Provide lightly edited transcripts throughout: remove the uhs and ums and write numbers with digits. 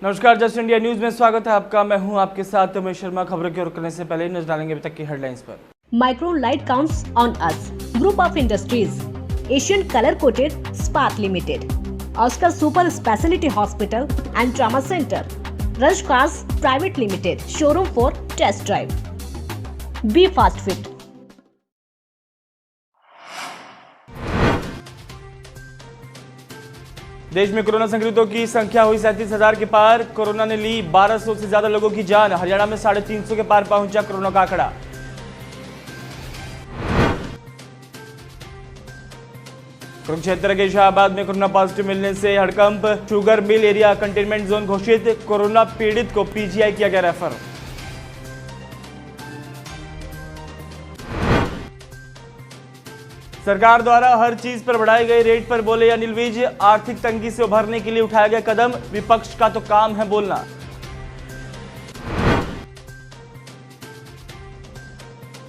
नमस्कार, just India news में स्वागत है आपका। मैं हूं आपके साथ उमेश शर्मा। खबरों की ओर करने से पहले नजर डालेंगे अभी तक की हेडलाइंस पर। Micron Light counts on us. Group of Industries. Asian Color Coated Spark Limited. Oscar Super Speciality Hospital and Trauma Center. Rush Cars Private Limited. Showroom for test drive. Be Fast Fit. देश में corona संक्रमितों की संख्या हुई 37,000 के पार। Corona ने ली 1200 से ज्यादा लोगों की जान। हरियाणा में 350 के पार पहुंचा कोरोना का आंकड़ा। कुरुक्षेत्र के शाहबाद में कोरोना पॉजिटिव मिलने से हड़कंप। Sugar mill area containment zone घोषित। कोरोना पीड़ित को पीजीआई किया गया रेफर। सरकार द्वारा हर चीज पर बढ़ाई गई रेट पर बोले अनिल विज। आर्थिक तंगी से उभरने के लिए उठाया गया कदम। विपक्ष का तो काम है बोलना।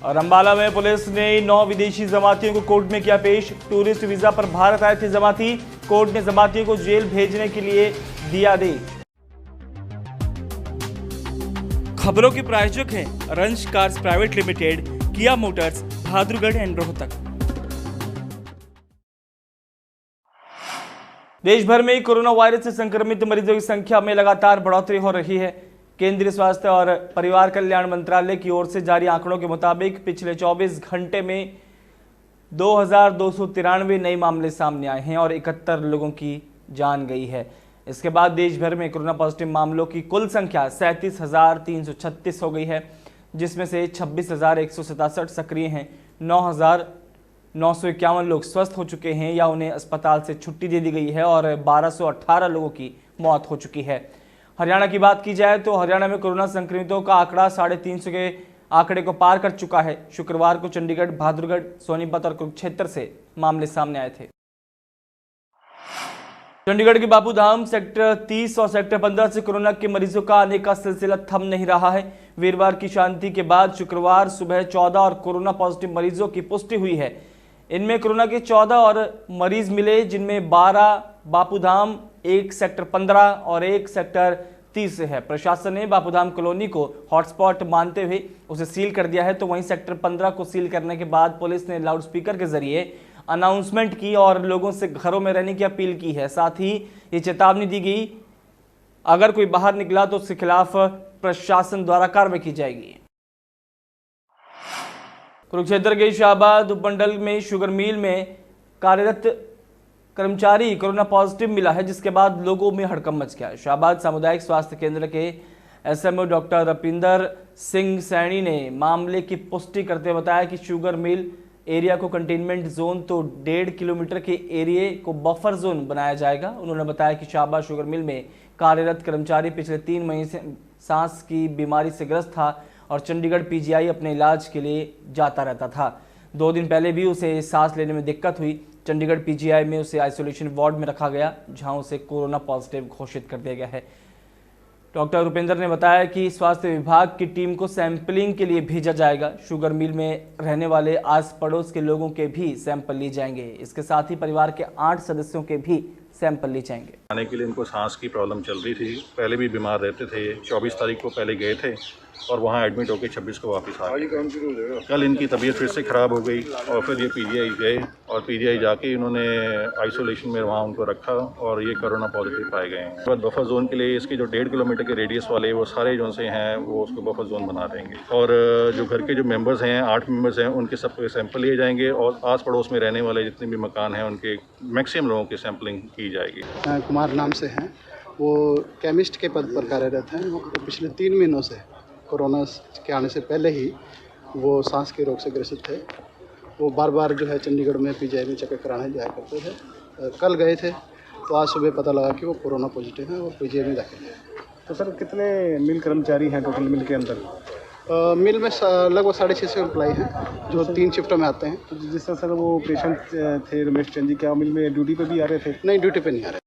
और अंबाला में पुलिस ने 9 विदेशी जमातियों को कोर्ट में किया पेश। टूरिस्ट वीजा पर भारत आए थे जमाती। कोर्ट ने जमातियों को जेल भेजने के लिए दिया आदेश। खबरों के प्रायोजक हैं रंश कार्स प्राइवेट लिमिटेड, किया मोटर्स, बहादुरगढ़ एंड रोहतक। देश भर में कोरोना वायरस से संक्रमित मरीजों की संख्या में लगातार बढ़ोतरी हो रही है। केंद्रीय स्वास्थ्य और परिवार कल्याण मंत्रालय की ओर से जारी आंकड़ों के मुताबिक पिछले 24 घंटे में 2293 नए मामले सामने आए हैं और 71 लोगों की जान गई है। इसके बाद देश भर में कोरोना पॉजिटिव मामलों की कुल संख्या 37,336 हो गई है, जिसमें से 26,167 सक्रिय हैं। 9,951 लोग स्वस्थ हो चुके हैं या उन्हें अस्पताल से छुट्टी दे दी गई है और 1218 लोगों की मौत हो चुकी है। हरियाणा की बात की जाए तो हरियाणा में कोरोना संक्रमितों का आंकड़ा 350 के आंकड़े को पार कर चुका है। शुक्रवार को चंडीगढ़, बहादुरगढ़, सोनीपत और कुरुक्षेत्र से मामले सामने आए थे। चंडीगढ़ के बापूधाम सेक्टर 30 और सेक्टर 15 से कोरोना के मरीजों का आने का सिलसिला थम नहीं रहा है। वीरवार की शांति के बाद शुक्रवार सुबह 14 और कोरोना पॉजिटिव मरीजों की पुष्टि हुई है। इनमें कोरोना के 14 और मरीज मिले, जिनमें 12 बापूधाम, 1 सेक्टर 15 और 1 सेक्टर 30 से है। प्रशासन ने बापूधाम कॉलोनी को हॉटस्पॉट मानते हुए उसे सील कर दिया है, तो वहीं सेक्टर 15 को सील करने के बाद पुलिस ने लाउडस्पीकर के जरिए अनाउंसमेंट की और लोगों से घरों में रहने की अपील की है। साथ ही ये चेतावनी दी गई, अगर कोई बाहर निकला तो उसके खिलाफ प्रशासन द्वारा कार्रवाई की जाएगी। कुरुक्षेत्र के शाहबाद उपमंडल में शुगर मिल में कार्यरत कर्मचारी कोरोना पॉजिटिव मिला है, जिसके बाद लोगों में हड़कंप मच गया है। शाहबाद सामुदायिक स्वास्थ्य केंद्र के एसएमओ डॉक्टर रपिंदर सिंह सैनी ने मामले की पुष्टि करते हुए बताया कि शुगर मिल एरिया को कंटेनमेंट जोन तो 1.5 किलोमीटर के एरिया को बफर जोन बनाया जाएगा। उन्होंने बताया कि शाहबाद शुगर मिल में कार्यरत कर्मचारी पिछले 3 महीने से सांस की बीमारी से ग्रस्त था और चंडीगढ़ पीजीआई अपने इलाज के लिए जाता रहता था। 2 दिन पहले भी उसे सांस लेने में दिक्कत हुई। चंडीगढ़ पीजीआई में उसे आइसोलेशन वार्ड में रखा गया, जहां उसे कोरोना पॉजिटिव घोषित कर दिया गया है। डॉक्टर रुपेंद्र ने बताया कि स्वास्थ्य विभाग की टीम को सैंपलिंग के लिए भेजा जाएगा। शुगर मिल में रहने वाले आस पड़ोस के लोगों के भी सैंपल लिए जाएंगे। इसके साथ ही परिवार के 8 सदस्यों के भी सैंपल लिए जाएंगे। आने के लिए इनको सांस की प्रॉब्लम चल रही थी, पहले भी बीमार रहते थे। 24 तारीख को पहले गए थे और वहाँ एडमिट होकर 26 को वापस आ गए। कल इनकी तबीयत फिर से ख़राब हो गई और फिर ये पीजीआई गए और पीजीआई जाके इन्होंने आइसोलेशन में वहाँ उनको रखा और ये कोरोना पॉजिटिव पाए गए हैं। बफर जोन के लिए इसके जो 1.5 किलोमीटर के रेडियस वाले वो सारे जो से हैं वो उसको बफर जोन बना देंगे और जो घर के जो मेंबर्स हैं 8 मेंबर्स हैं उनके सबके सैंपल लिए जाएंगे और आस पड़ोस में रहने वाले जितने भी मकान हैं उनके मैक्सिमम लोगों की सैंपलिंग की जाएगी। कुमार नाम से हैं, वो केमिस्ट के पद पर कार्यरत हैं। वो पिछले 3 महीनों से कोरोना के आने से पहले ही वो सांस के रोग से ग्रसित थे। वो बार बार जो है चंडीगढ़ में पीजीआई में चेकअप कराने जाया करते थे। कल गए थे तो आज सुबह पता लगा कि वो कोरोना पॉजिटिव है और पीजीआई में दाखिल है। तो सर कितने मिल कर्मचारी हैं टोटल मिल के अंदर? मिल में लगभग 650 एम्प्लॉई हैं जो 3 शिफ्टों में आते हैं। तो जिस तरह सर वो पेशेंट थे रमेश चंद जी, क्या मिल में ड्यूटी पे भी आ रहे थे? नहीं, ड्यूटी पे नहीं आ रहे।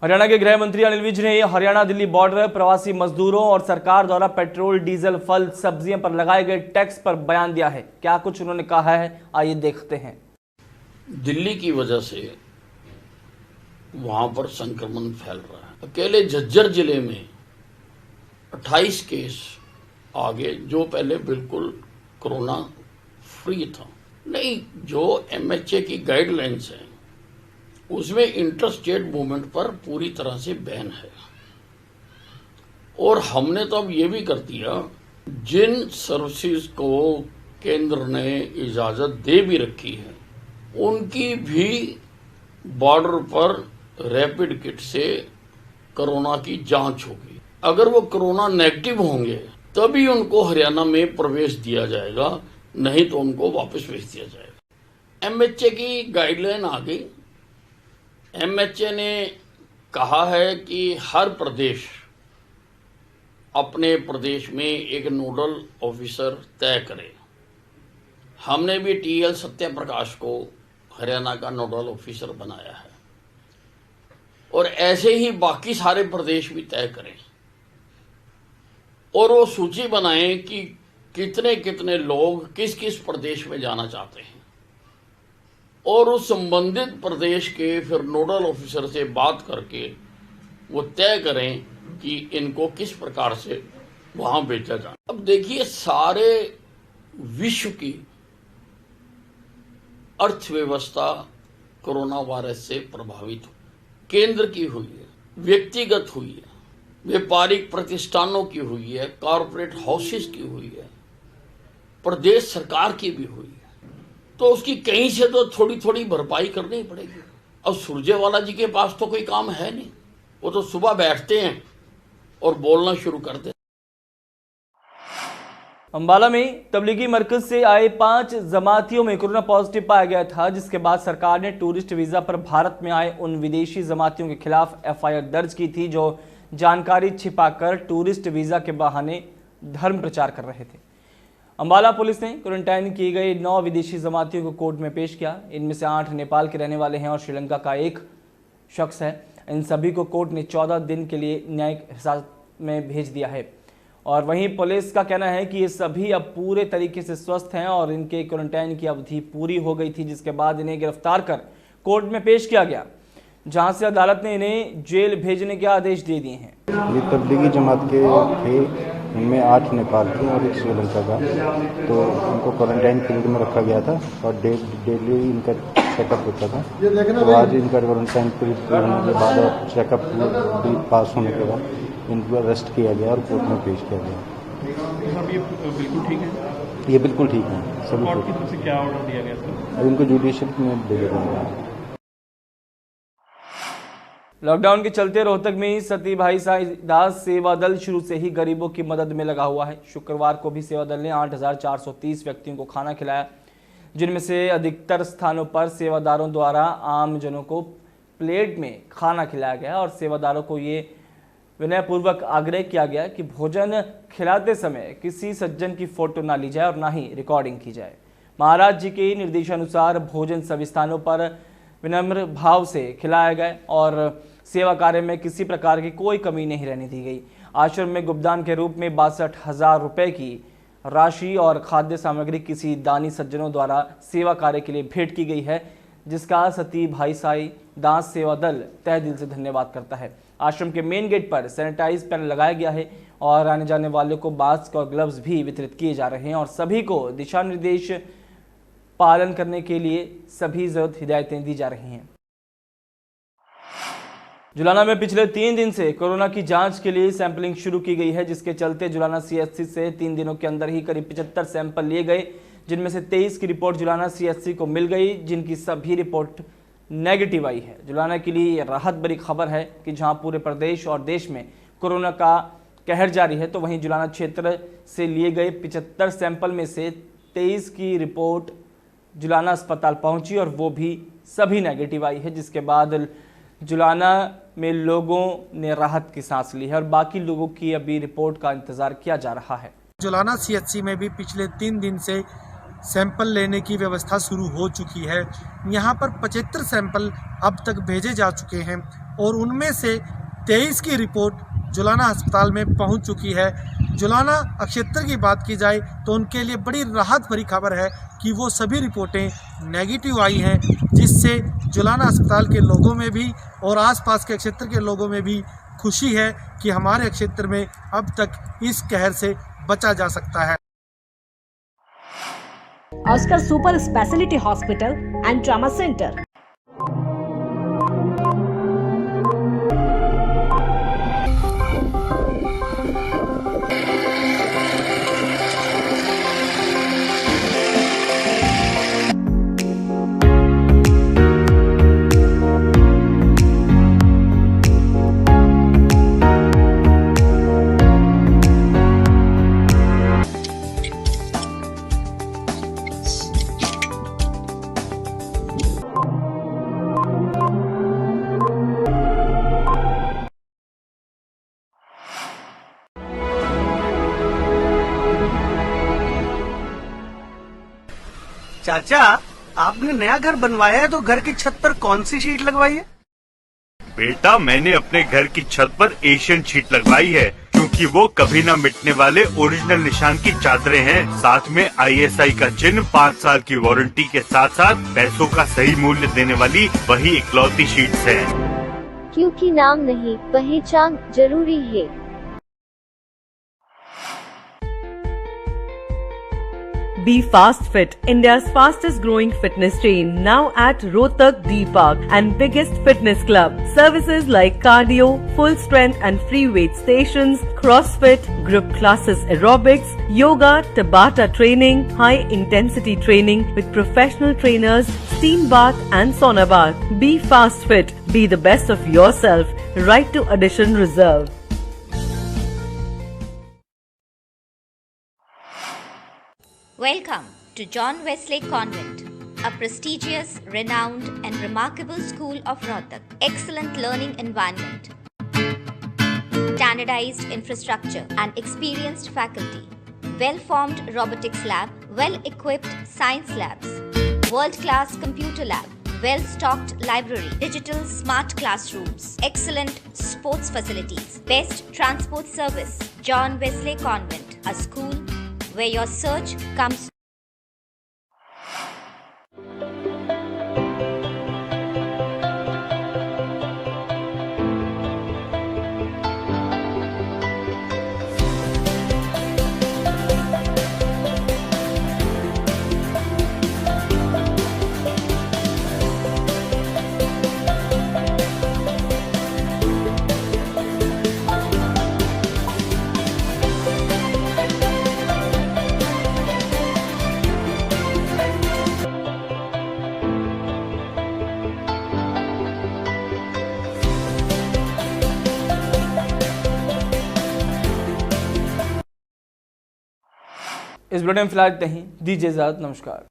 हरियाणा के गृह मंत्री अनिल विज ने हरियाणा दिल्ली बॉर्डर प्रवासी मजदूरों और सरकार द्वारा पेट्रोल, डीजल, फल, सब्जियों पर लगाए गए टैक्स पर बयान दिया है। क्या कुछ उन्होंने कहा है, आइए देखते हैं। दिल्ली की वजह से वहां पर संक्रमण फैल रहा है। अकेले झज्जर जिले में 28 केस आ गए, जो पहले बिल्कुल कोरोना फ्री था। नहीं, जो MHA की गाइडलाइंस है उसमें इंटर स्टेट मूवमेंट पर पूरी तरह से बैन है। और हमने तो अब ये भी कर दिया, जिन सर्विसेज को केंद्र ने इजाजत दे भी रखी है उनकी भी बॉर्डर पर रैपिड किट से कोरोना की जांच होगी। अगर वो कोरोना नेगेटिव होंगे तभी उनको हरियाणा में प्रवेश दिया जाएगा, नहीं तो उनको वापस भेज दिया जाएगा। MHA की गाइडलाइन आ गई। MHA ने कहा है कि हर प्रदेश अपने प्रदेश में एक नोडल ऑफिसर तय करे। हमने भी TL सत्यप्रकाश को हरियाणा का नोडल ऑफिसर बनाया है और ऐसे ही बाकी सारे प्रदेश भी तय करें और वो सूची बनाएं कि कितने कितने लोग किस किस प्रदेश में जाना चाहते हैं और उस संबंधित प्रदेश के फिर नोडल ऑफिसर से बात करके वो तय करें कि इनको किस प्रकार से वहां भेजा जाए। अब देखिए, सारे विश्व की अर्थव्यवस्था कोरोना वायरस से प्रभावित हुई, केंद्र की हुई है, व्यक्तिगत हुई है, व्यापारिक प्रतिष्ठानों की हुई है, कॉरपोरेट हाउसेस की हुई है, प्रदेश सरकार की भी हुई है। तो उसकी कहीं से तो थोड़ी थोड़ी भरपाई करनी पड़ेगी। अब सुरजेवाला जी के पास तो कोई काम है नहीं, वो तो सुबह बैठते हैं और बोलना शुरू करते हैं। अंबाला में तबलीगी मरकज से आए 5 जमातियों में कोरोना पॉजिटिव पाया गया था, जिसके बाद सरकार ने टूरिस्ट वीजा पर भारत में आए उन विदेशी जमातियों के खिलाफ FIR दर्ज की थी जो जानकारी छिपाकर टूरिस्ट वीजा के बहाने धर्म प्रचार कर रहे थे। अंबाला पुलिस ने क्वारंटाइन किए गए 9 विदेशी जमातियों को कोर्ट में पेश किया। इनमें से 8 नेपाल के रहने वाले हैं और श्रीलंका का एक शख्स है। इन सभी को कोर्ट ने 14 दिन के लिए न्यायिक हिरासत में भेज दिया है। और वहीं पुलिस का कहना है कि ये सभी अब पूरे तरीके से स्वस्थ हैं और इनके क्वारंटाइन की अवधि पूरी हो गई थी, जिसके बाद इन्हें गिरफ्तार कर कोर्ट में पेश किया गया, जहां से अदालत ने इन्हें जेल भेजने के आदेश दे दिए हैं। ये तबलीगी जमात के थे, इनमें 8 नेपाल के और 1 श्रीलंका का। तो इनको क्वारंटाइन पीरियड में रखा गया था और डेली इनका चेकअप होता था। तो आज इनका क्वारंटाइन पीरियड होने के बाद और चेकअप पास होने के बाद इनको अरेस्ट किया गया और कोर्ट में पेश किया गया। अब ये बिल्कुल ठीक है? ये बिल्कुल ठीक है। सभी कोर्ट की तरफ से क्या ऑर्डर दिया गया था? अब इनको जुडिशियल में भेजा जाएगा। लॉकडाउन के चलते रोहतक में सती भाई साई दास सेवा दल शुरू से ही गरीबों की मदद में लगा हुआ है। शुक्रवार को भी सेवा दल ने 8,430 व्यक्तियों को खाना खिलाया, जिनमें से अधिकतर स्थानों पर सेवादारों द्वारा आम जनों को प्लेट में खाना खिलाया गया और सेवादारों को ये विनयपूर्वक आग्रह किया गया कि भोजन खिलाते समय किसी सज्जन की फोटो ना ली जाए और ना ही रिकॉर्डिंग की जाए। महाराज जी के निर्देशानुसार भोजन सभी स्थानों पर विनम्र भाव से खिलाया गया और सेवा कार्य में किसी प्रकार की कोई कमी नहीं रहने दी गई। आश्रम में गुप्तदान के रूप में 62,000 रुपये की राशि और खाद्य सामग्री किसी दानी सज्जनों द्वारा सेवा कार्य के लिए भेंट की गई है, जिसका सती भाई साई दास सेवा दल तहे दिल से धन्यवाद करता है। आश्रम के मेन गेट पर सैनिटाइज पैनल लगाया गया है और आने जाने वालों को मास्क और ग्लव्स भी वितरित किए जा रहे हैं और सभी को दिशा निर्देश पालन करने के लिए सभी जरूरत हिदायतें दी जा रही हैं। जुलाना में पिछले 3 दिन से कोरोना की जांच के लिए सैंपलिंग शुरू की गई है, जिसके चलते जुलाना CHC से 3 दिनों के अंदर ही करीब 75 सैंपल लिए गए, जिनमें से 23 की रिपोर्ट जुलाना CHC को मिल गई, जिनकी सभी रिपोर्ट नेगेटिव आई है। जुलाना के लिए राहत भरी खबर है कि जहां पूरे प्रदेश और देश में कोरोना का कहर जारी है, तो वहीं जुलाना क्षेत्र से लिए गए 75 सैंपल में से 23 की रिपोर्ट जुलाना अस्पताल पहुंची और वो भी सभी नेगेटिव आई है, जिसके बाद जुलाना में लोगों ने राहत की सांस ली है और बाकी लोगों की अभी रिपोर्ट का इंतजार किया जा रहा है। जुलाना CHC में भी पिछले 3 दिन से सैंपल लेने की व्यवस्था शुरू हो चुकी है। यहाँ पर 75 सैंपल अब तक भेजे जा चुके हैं और उनमें से 23 की रिपोर्ट जुलाना अस्पताल में पहुँच चुकी है। जुलाना अक्षेत्र की बात की जाए तो उनके लिए बड़ी राहत भरी खबर है कि वो सभी रिपोर्टें नेगेटिव आई हैं, जिससे जुलाना अस्पताल के लोगों में भी और आसपास के क्षेत्र के लोगों में भी खुशी है कि हमारे क्षेत्र में अब तक इस कहर से बचा जा सकता है। Oscar super speciality hospital and trauma centre. चाचा, आपने नया घर बनवाया है तो घर की छत पर कौन सी शीट लगवाई है? बेटा, मैंने अपने घर की छत पर एशियन शीट लगवाई है, क्योंकि वो कभी न मिटने वाले ओरिजिनल निशान की चादरें हैं। साथ में ISI का चिन्ह, 5 साल की वारंटी के साथ साथ पैसों का सही मूल्य देने वाली वही इकलौती शीट्स है। क्योंकि नाम नहीं, पहचान जरूरी है। Be Fast Fit, India's fastest growing fitness chain, now at Rohtak D Park and biggest fitness club. Services like cardio, full strength and free weight stations, CrossFit, group classes, aerobics, yoga, Tabata training, high intensity training with professional trainers, steam bath and sauna bath. Be Fast Fit, be the best of yourself. Right to addition reserved. Welcome to John Wesley Convent, a prestigious, renowned and remarkable school of Rohtak. Excellent learning environment, standardized infrastructure and experienced faculty, well-formed robotics lab, well-equipped science labs, world-class computer lab, well-stocked library, digital smart classrooms, excellent sports facilities, best transport service. John Wesley Convent, a school where your search comes. इस bulletin में फिलहाल इतना ही। दीजिए इजाजत, नमस्कार।